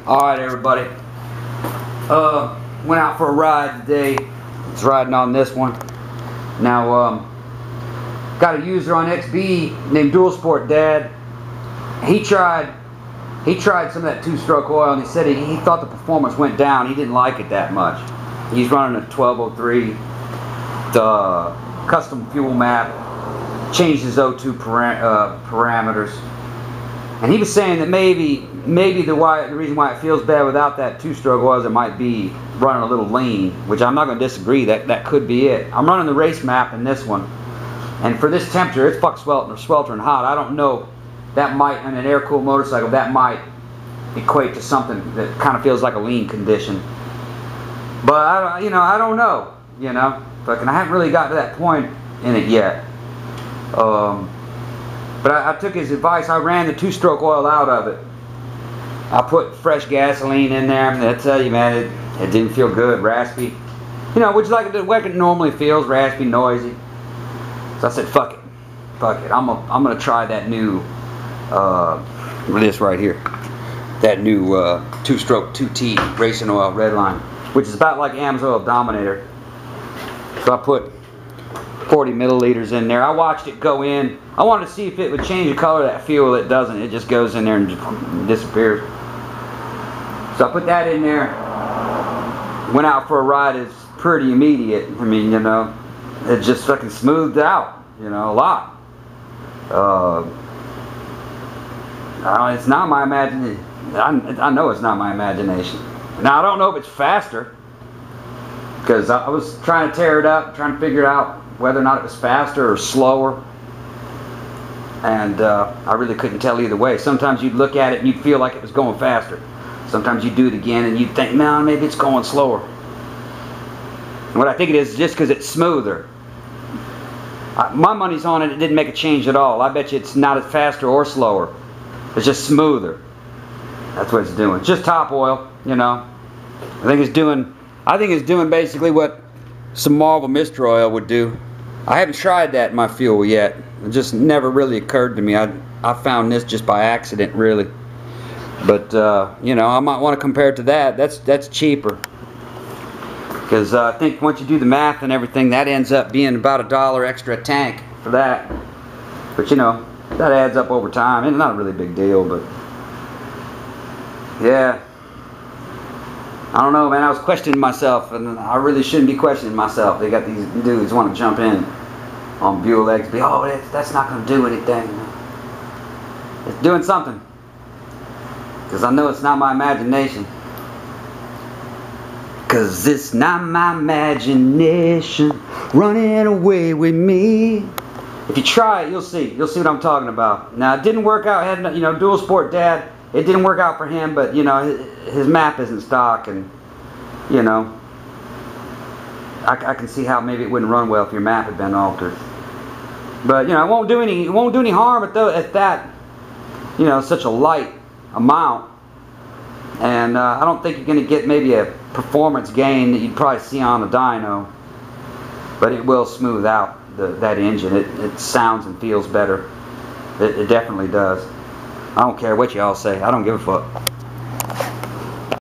Alright everybody, went out for a ride today. Was riding on this one. Now got a user on XB named Dual Sport Dad. He tried some of that two-stroke oil and he said he thought the performance went down. He didn't like it that much. He's running a 1203, the custom fuel map, changed his O2 parameters. And he was saying that maybe the reason why it feels bad without that two-stroke oil is it might be running a little lean, which I'm not going to disagree. That could be it. I'm running the race map in this one, and for this temperature, it's fuck sweltering hot. I don't know. That might, on an air-cooled motorcycle, that might equate to something that kind of feels like a lean condition. But I don't know. Fucking, I haven't really got to that point in it yet. But I took his advice. I ran the two-stroke oil out of it. I put fresh gasoline in there, and I tell you, man, it didn't feel good, raspy. Which is like it normally feels, raspy, noisy. So I said, fuck it. I'm gonna try that new, this right here, that new two-stroke 2T racing oil Redline, which is about like AMSOIL Dominator. So I put 40 milliliters in there. I watched it go in. I wanted to see if it would change the color of that fuel. It doesn't. It just goes in there and just disappears. So I put that in there. Went out for a ride. It's pretty immediate. I mean, it just fucking smoothed out. A lot. It's not my imagination. I know it's not my imagination. Now I don't know if it's faster, because I was trying to tear it up, trying to figure out whether or not it was faster or slower, and I really couldn't tell either way. Sometimes you'd look at it and you'd feel like it was going faster. Sometimes you'd do it again and you'd think, no, maybe it's going slower. And what I think it is just because it's smoother. My money's on it, it didn't make a change at all. I bet you it's not as faster or slower. It's just smoother. That's what it's doing. It's just top oil, I think it's doing basically what some Marvel Mist oil would do. I haven't tried that in my fuel yet. It just never really occurred to me. I found this just by accident, really. But I might want to compare it to that. That's cheaper. Because I think once you do the math and everything, that ends up being about $1 extra a tank for that. But that adds up over time. It's not a really big deal, but yeah. I don't know, man. I was questioning myself, and I really shouldn't be questioning myself. They got these dudes want to jump in on Buell XB. Oh, that's not going to do anything. It's doing something. Because I know it's not my imagination. Because it's not my imagination running away with me. If you try it, you'll see. You'll see what I'm talking about. Now, it didn't work out. Had Dual Sport Dad. It didn't work out for him, but his map isn't stock, and I can see how maybe it wouldn't run well if your map had been altered. But it won't do any harm at that such a light amount, and I don't think you're going to get maybe a performance gain that you'd probably see on a dyno, but it will smooth out that engine. It sounds and feels better. It definitely does. I don't care what y'all say. I don't give a fuck.